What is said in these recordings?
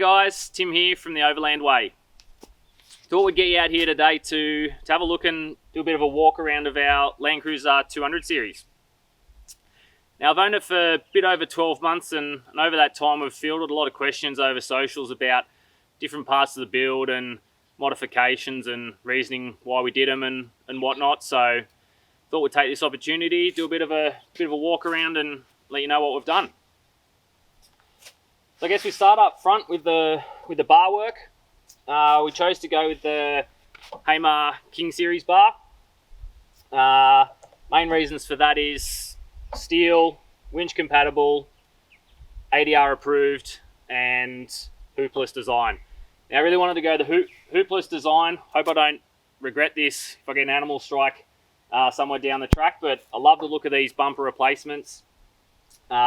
guys, Tim here from the Overland Way. Thought we'd get you out here today to have a look and do a bit of a walk around of our Landcruiser 200 series. Now I've owned it for a bit over 12 months and over that time we've fielded a lot of questions over socials about different parts of the build and modifications and reasoning why we did them and whatnot. So thought we'd take this opportunity, do a bit of a walk around and let you know what we've done. So I guess we start up front with the bar work. We chose to go with the Hamer King Series bar. Main reasons for that is steel, winch compatible, ADR approved, and hoopless design. Now I really wanted to go the hoopless design. Hope I don't regret this if I get an animal strike somewhere down the track, but I love the look of these bumper replacements.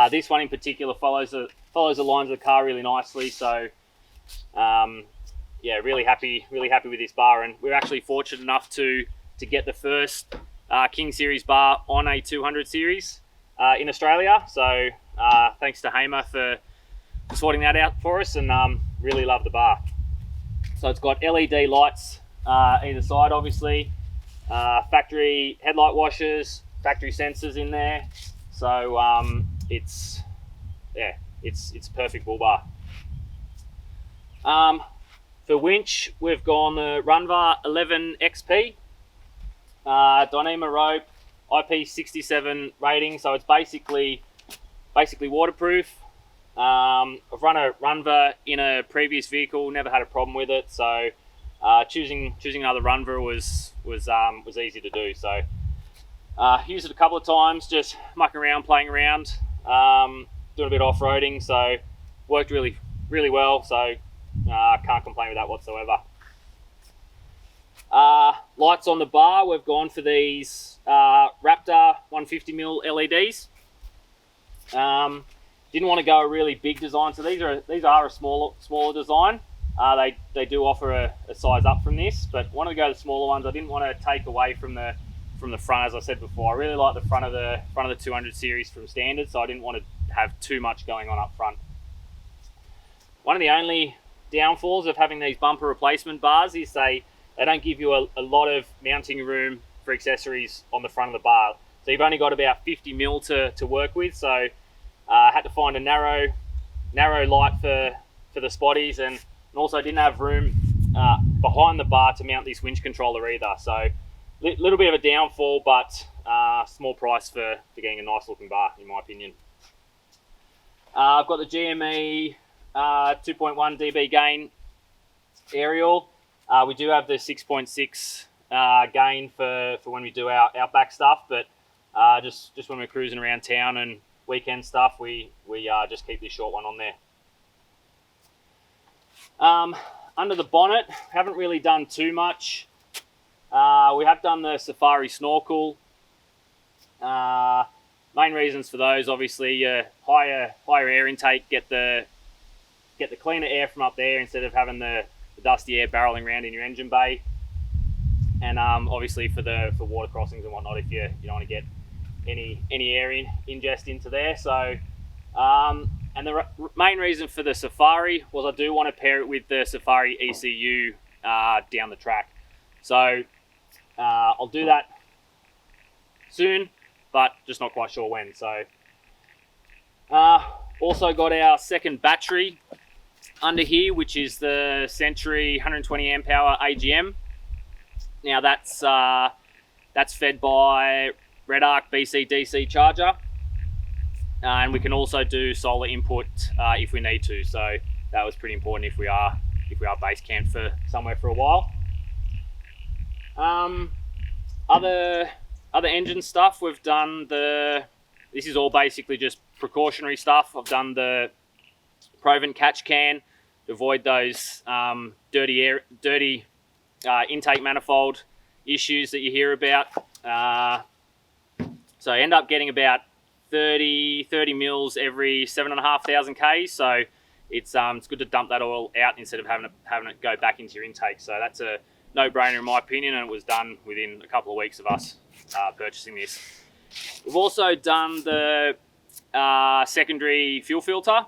This one in particular follows the lines of the car really nicely, so yeah, really happy with this bar, and we're actually fortunate enough to get the first King Series bar on a 200 series in Australia. So thanks to Hamer for sorting that out for us, and really love the bar. So it's got LED lights either side, obviously, factory headlight washers, factory sensors in there. So it's a perfect bull bar. For winch, we've gone the Runva 11 XP, Dyneema rope, IP67 rating, so it's basically waterproof. I've run a Runva in a previous vehicle, never had a problem with it, so choosing another Runva was easy to do. So used it a couple of times, just mucking around, playing around, doing a bit of off-roading, so worked really well, so can't complain with that whatsoever. Lights on the bar, we've gone for these Raptor 150mm LEDs. Didn't want to go a really big design, so these are a smaller design. They do offer a size up from this, but wanted to go the smaller ones. I didn't want to take away from the front, as I said before. I really like the front of the 200 series from standard, so I didn't want to have too much going on up front. One of the only downfalls of having these bumper replacement bars is they don't give you a lot of mounting room for accessories on the front of the bar. So you've only got about 50mm to work with, so I had to find a narrow light for the spotties, and also didn't have room behind the bar to mount this winch controller either. So little bit of a downfall, but small price for getting a nice looking bar, in my opinion. I've got the GME 2.1 dB gain aerial. We do have the 6.6 gain for when we do our back stuff, but just when we're cruising around town and weekend stuff, we just keep this short one on there. Under the bonnet, haven't really done too much. We have done the Safari snorkel. Main reasons for those, obviously, higher air intake, get the cleaner air from up there instead of having the dusty air barreling around in your engine bay, and obviously for water crossings and whatnot, if you don't want to get any air ingest into there. So and the main reason for the Safari was I do want to pair it with the Safari ECU down the track. So I'll do that soon, but just not quite sure when. So also got our second battery under here, which is the Century 120 amp hour AGM. Now that's fed by Red Arc BC DC charger, and we can also do solar input if we need to. So that was pretty important if we are base camped for somewhere for a while. Other engine stuff, we've done this is all basically just precautionary stuff. I've done the Provent catch can to avoid those dirty intake manifold issues that you hear about. So I end up getting about 30 mils every 7,500 Ks. So it's good to dump that oil out instead of having it go back into your intake. So that's a no-brainer in my opinion, and it was done within a couple of weeks of us purchasing this. We've also done the secondary fuel filter.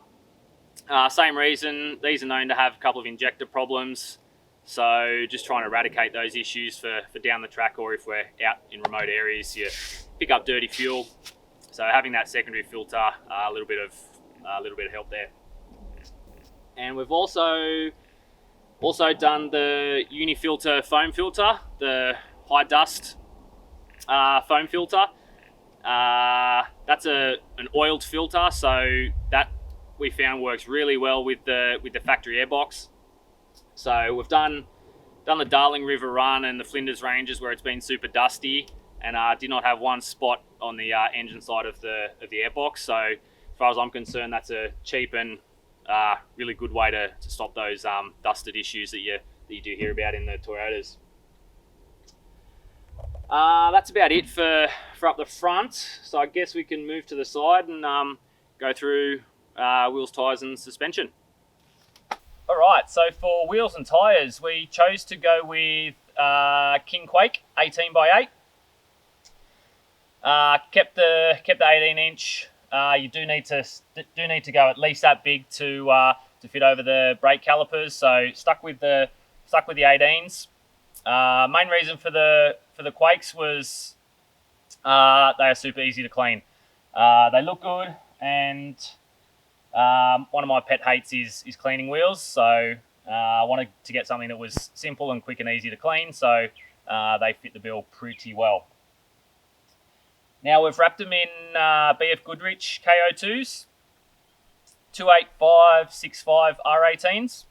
Same reason, these are known to have a couple of injector problems. So just trying to eradicate those issues for down the track, or if we're out in remote areas, you pick up dirty fuel. So having that secondary filter, a little bit of help there. And we've also done the Unifilter foam filter, the high dust foam filter. That's an oiled filter, so that we found works really well with the factory airbox. So we've done the Darling River run and the Flinders Ranges where it's been super dusty, and did not have one spot on the engine side of the airbox. So as far as I'm concerned, that's a cheap and really good way to stop those dusted issues that you do hear about in the Toyotas. That's about it for up the front. So I guess we can move to the side and go through wheels, tyres and suspension. Alright, so for wheels and tyres, we chose to go with King Quake 18x8. Kept the 18 inch. You do need to go at least that big to fit over the brake calipers. So stuck with the 18s. Main reason for the Quakes was they are super easy to clean. They look good, and one of my pet hates is cleaning wheels. So I wanted to get something that was simple and quick and easy to clean. So they fit the bill pretty well. Now we've wrapped them in BF Goodrich KO2s, 285/65 R18s.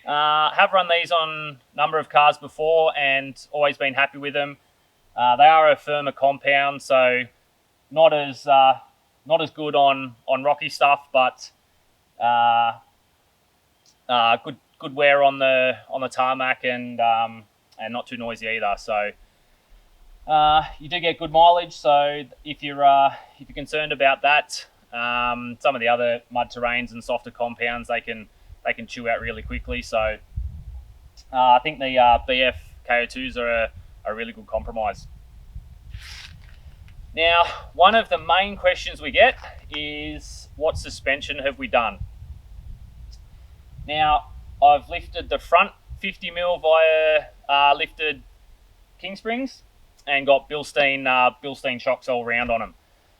Have run these on a number of cars before and always been happy with them. They are a firmer compound, so not as good on rocky stuff, but good wear on the tarmac, and not too noisy either. So you do get good mileage. So if you're concerned about that, some of the other mud terrains and softer compounds, they can chew out really quickly. So I think the BF KO2s are a really good compromise. Now, one of the main questions we get is, what suspension have we done? Now, I've lifted the front 50mm via lifted King Springs and got Bilstein shocks all round on them,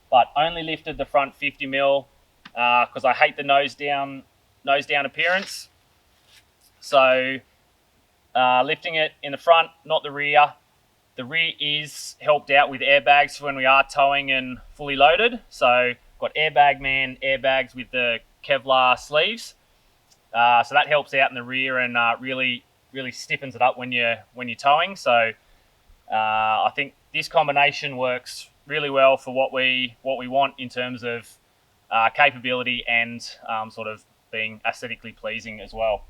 but only lifted the front 50mm because I hate the nose down appearance. So lifting it in the front, not the rear. The rear is helped out with airbags for when we are towing and fully loaded. So got Airbag Man airbags with the Kevlar sleeves. So that helps out in the rear and really stiffens it up when you're towing. So I think this combination works really well for what we want in terms of capability and sort of being aesthetically pleasing as well.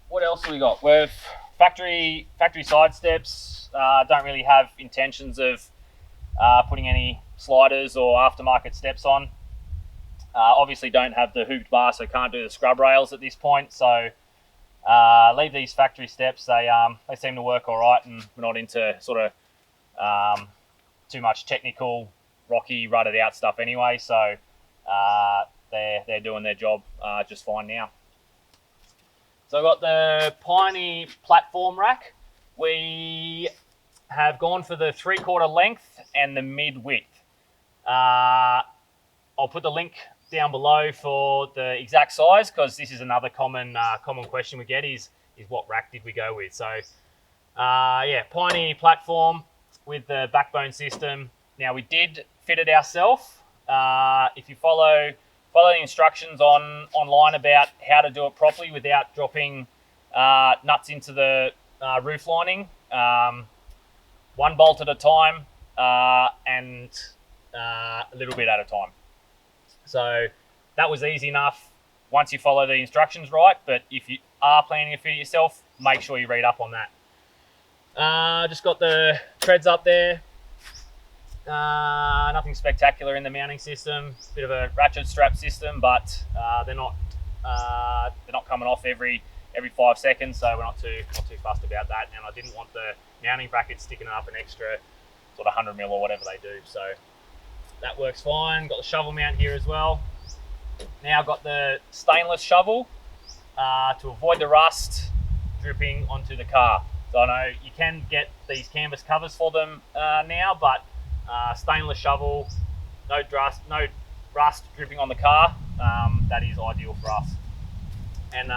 What else have we got? We've factory side steps. Don't really have intentions of putting any sliders or aftermarket steps on. Obviously don't have the hooped bar, so can't do the scrub rails at this point. So leave these factory steps. They seem to work all right, and we're not into sort of too much technical, rocky, rutted out stuff anyway. So they're doing their job just fine now. So I've got the Piney platform rack. We have gone for the 3/4 length and the mid width. I'll put the link down below for the exact size, because this is another common question we get is what rack did we go with? So yeah, Piney platform with the backbone system. Now we did fit it ourselves. If you follow the instructions online about how to do it properly without dropping nuts into the roof lining, one bolt at a time and a little bit at a time. So that was easy enough once you follow the instructions right, but if you are planning to fit it yourself, make sure you read up on that. Just got the treads up there. Nothing spectacular in the mounting system. Bit of a ratchet strap system, but they're not coming off every 5 seconds, so we're not too fussed about that. And I didn't want the mounting bracket sticking up an extra sort of 100mm or whatever they do. So that works fine. Got the shovel mount here as well. Now got the stainless shovel to avoid the rust dripping onto the car. So I know you can get these canvas covers for them now, but stainless shovel, no rust dripping on the car, that is ideal for us. And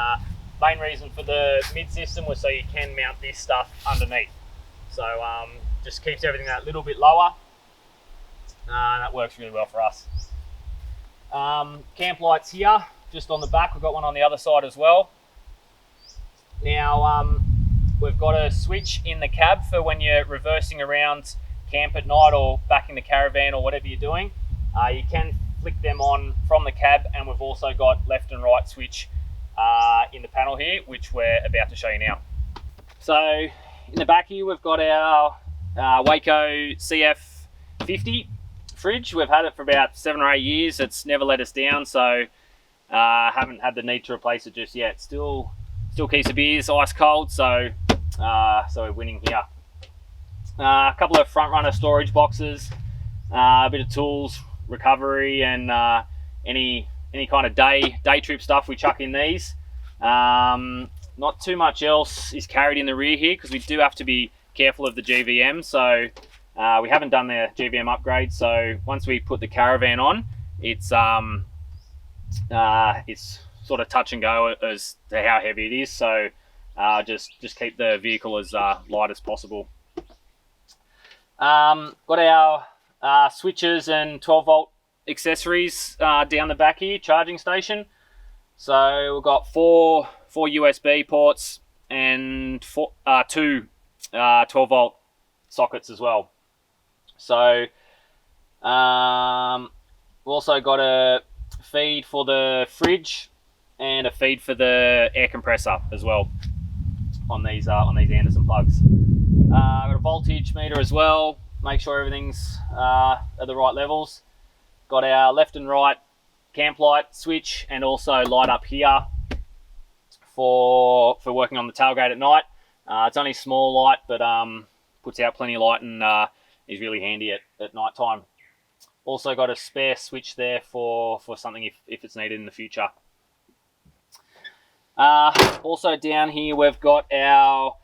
main reason for the mid system was so you can mount this stuff underneath. So just keeps everything that little bit lower. That works really well for us. Camp lights here, just on the back. We've got one on the other side as well. Now we've got a switch in the cab for when you're reversing around camp at night or back in the caravan or whatever you're doing. You can flick them on from the cab, and we've also got left and right switch in the panel here, which we're about to show you now. So in the back here, we've got our Waco CF50 fridge. We've had it for about 7 or 8 years. It's never let us down, so haven't had the need to replace it just yet. Still keeps the beers ice cold, so we're winning here. A couple of front runner storage boxes, a bit of tools, recovery, and any kind of day trip stuff we chuck in these. Not too much else is carried in the rear here because we do have to be careful of the GVM. So we haven't done the GVM upgrade. So once we put the caravan on, it's sort of touch and go as to how heavy it is. So just keep the vehicle as light as possible. Got our switches and 12 volt accessories down the back here, charging station. So we've got four USB ports and two 12 volt sockets as well. So we've also got a feed for the fridge and a feed for the air compressor as well on these Anderson plugs. Got a voltage meter as well, make sure everything's at the right levels. Got our left and right camp light switch, and also light up here for working on the tailgate at night. It's only a small light, but puts out plenty of light and is really handy at night time. Also got a spare switch there for something if it's needed in the future. Also down here we've got our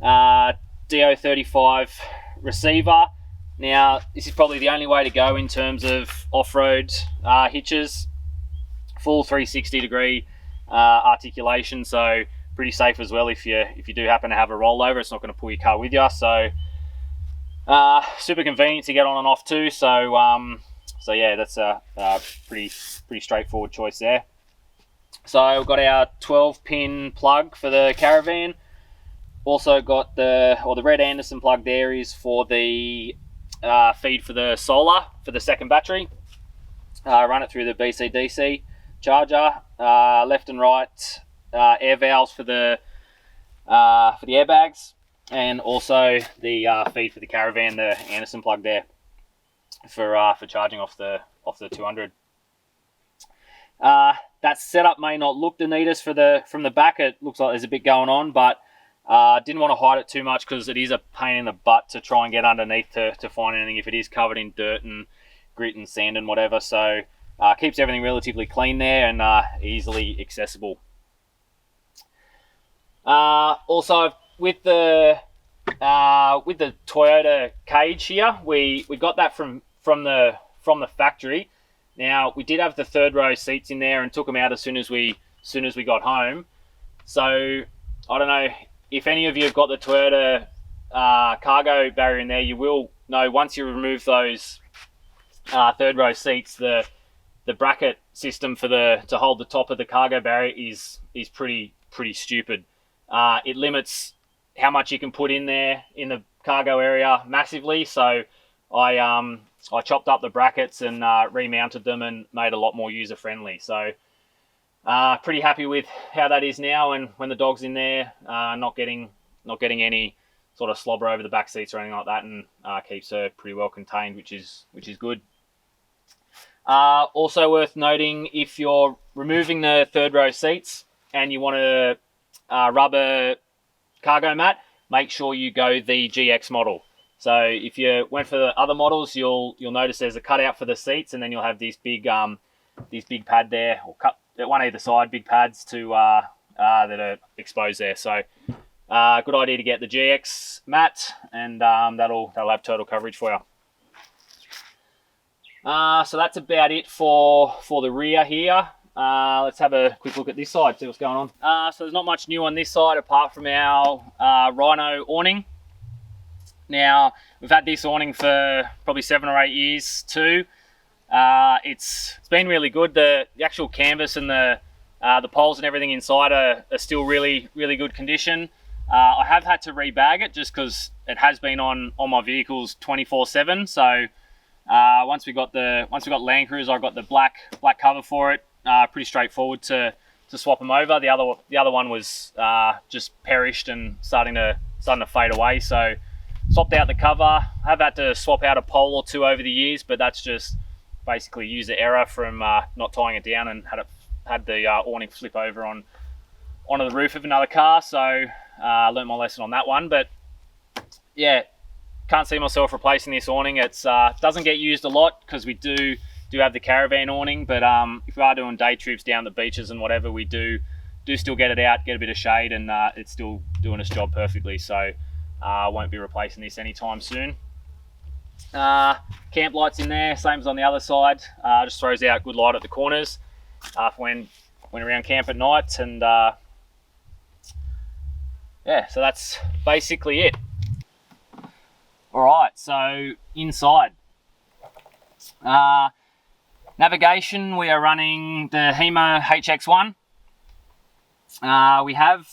DO35 receiver. Now this is probably the only way to go in terms of off-road hitches. Full 360 degree articulation, so pretty safe as well if you do happen to have a rollover. It's not going to pull your car with you, so super convenient to get on and off too. So yeah, that's a pretty straightforward choice there. So we've got our 12-pin plug for the caravan. Also got the red Anderson plug there is for the feed for the solar for the second battery. Run it through the BC-DC charger. Left and right air valves for the airbags, and also the feed for the caravan, the Anderson plug there for charging off the 200. That setup may not look the neatest from the back. It looks like there's a bit going on, but didn't want to hide it too much because it is a pain in the butt to try and get underneath to find anything if it is covered in dirt and grit and sand and whatever. So keeps everything relatively clean there and easily accessible. Also with the Toyota cage here, we got that from the factory. Now we did have the third row seats in there and took them out as soon as we got home. So I don't know if any of you have got the Toyota cargo barrier in there. You will know once you remove those third row seats, the bracket system to hold the top of the cargo barrier is pretty stupid. It limits how much you can put in there in the cargo area massively. So I chopped up the brackets and remounted them and made a lot more user friendly. So pretty happy with how that is now, and when the dog's in there, not getting any sort of slobber over the back seats or anything like that, and keeps her pretty well contained, which is good. Also worth noting, if you're removing the third row seats and you want a rubber cargo mat, make sure you go the GX model. So if you went for the other models, you'll notice there's a cutout for the seats, and then you'll have this big pad there, or cut at one either side, big pads to that are exposed there. So good idea to get the GX mat, and that'll have total coverage for you. So that's about it for the rear here. Let's have a quick look at this side, see what's going on. So there's not much new on this side apart from our Rhino awning. Now, we've had this awning for probably 7 or 8 years too. It's been really good. The actual canvas and the poles and everything inside are still really good condition. I have had to rebag it just because it has been on my vehicles 24/7. So once we got Landcruiser, I got the black cover for it. Pretty straightforward to swap them over. The other one was just perished and starting to fade away. So swapped out the cover. I've had to swap out a pole or two over the years, but that's just basically user error from not tying it down, and had the awning flip over onto the roof of another car. So I learned my lesson on that one. But yeah, can't see myself replacing this awning. It's doesn't get used a lot because we do have the caravan awning, but if we are doing day trips down the beaches and whatever, we do still get it out, get a bit of shade, and it's still doing its job perfectly. So I won't be replacing this anytime soon. Camp lights in there, same as on the other side. Just throws out good light at the corners for when around camp at night. And yeah, so that's basically it. All right, so inside. Navigation, we are running the HEMA HX1. We have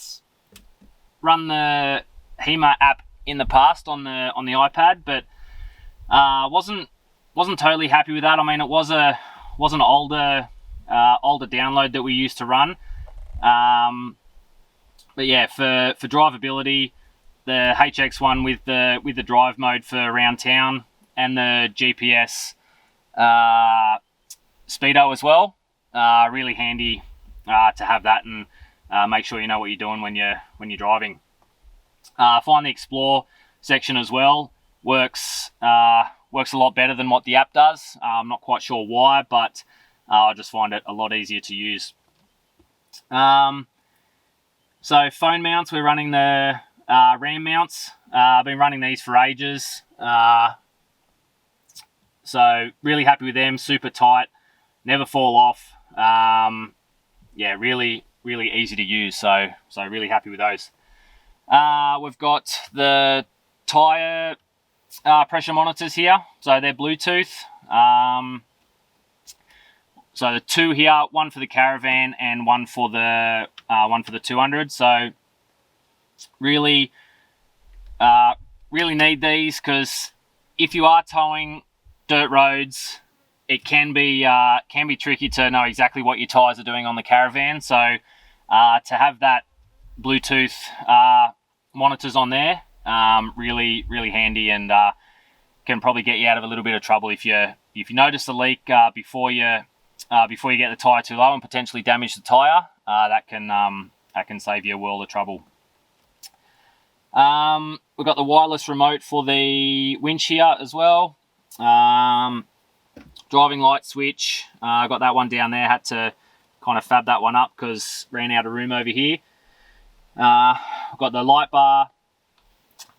run the HEMA app in the past on the iPad, but wasn't totally happy with that. I mean, it was an older download that we used to run. But yeah, for drivability, the HX1 with the drive mode for around town and the GPS speedo as well, really handy to have that and make sure you know what you're doing when you're driving. Find the Explore section as well works a lot better than what the app does. I'm not quite sure why, but I just find it a lot easier to use. So phone mounts, we're running the RAM mounts. I've been running these for ages. So really happy with them, super tight, never fall off. Yeah, really easy to use. So really happy with those. We've got the tyre pressure monitors here. So they're Bluetooth. So the two here, one for the caravan and one for the 200. So really need these because if you are towing dirt roads, it can be tricky to know exactly what your tyres are doing on the caravan. So to have that Bluetooth monitors on there, really handy, and can probably get you out of a little bit of trouble if you notice a leak before you get the tyre too low and potentially damage the tyre. That can save you a world of trouble. We've got the wireless remote for the winch here as well. Driving light switch, I got that one down there, had to kind of fab that one up because ran out of room over here. I've got the light bar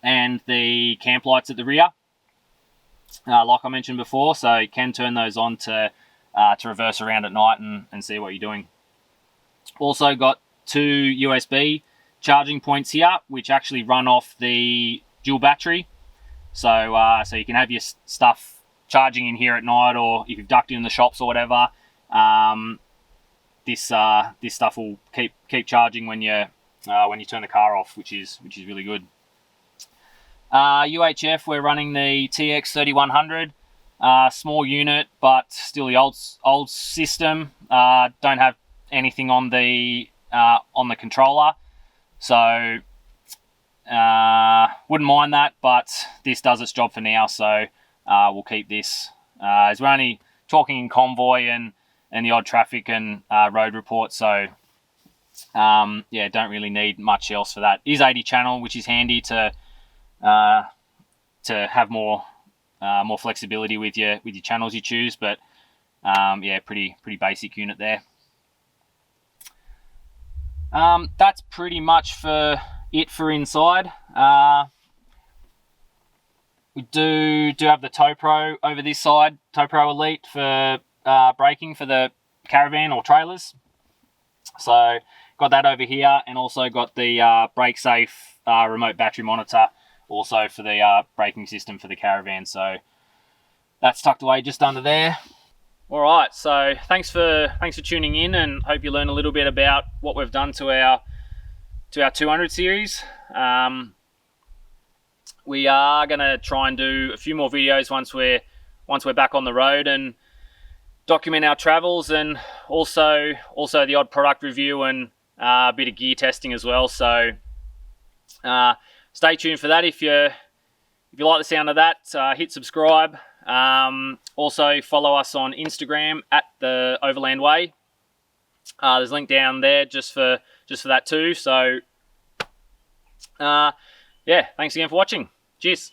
and the camp lights at the rear, like I mentioned before, so you can turn those on to reverse around at night and see what you're doing. Also got 2 USB charging points here, which actually run off the dual battery. So you can have your stuff charging in here at night, or if you've ducked in the shops or whatever, this stuff will keep charging when you turn the car off, which is really good. UHF, we're running the TX3100, small unit, but still the old system. Don't have anything on the controller, so wouldn't mind that, but this does its job for now, so we'll keep this. As we're only talking in convoy and the odd traffic and road report, so yeah, don't really need much else for that. It is 80 channel, which is handy to to have more flexibility with your channels you choose. But yeah, pretty basic unit there. That's pretty much for it for inside. We do have the Tow Pro over this side, Tow Pro Elite for braking for the caravan or trailers. So got that over here, and also got the Brake Safe remote battery monitor also for the braking system for the caravan. So that's tucked away just under there. All right, so thanks for tuning in, and hope you learn a little bit about what we've done to our 200 series. We are going to try and do a few more videos once we're back on the road, and document our travels, and also the odd product review and a bit of gear testing as well. So stay tuned for that. If you like the sound of that, hit subscribe. Also follow us on Instagram at the Overland Way. There's a link down there just for that too. So yeah, thanks again for watching. Cheers.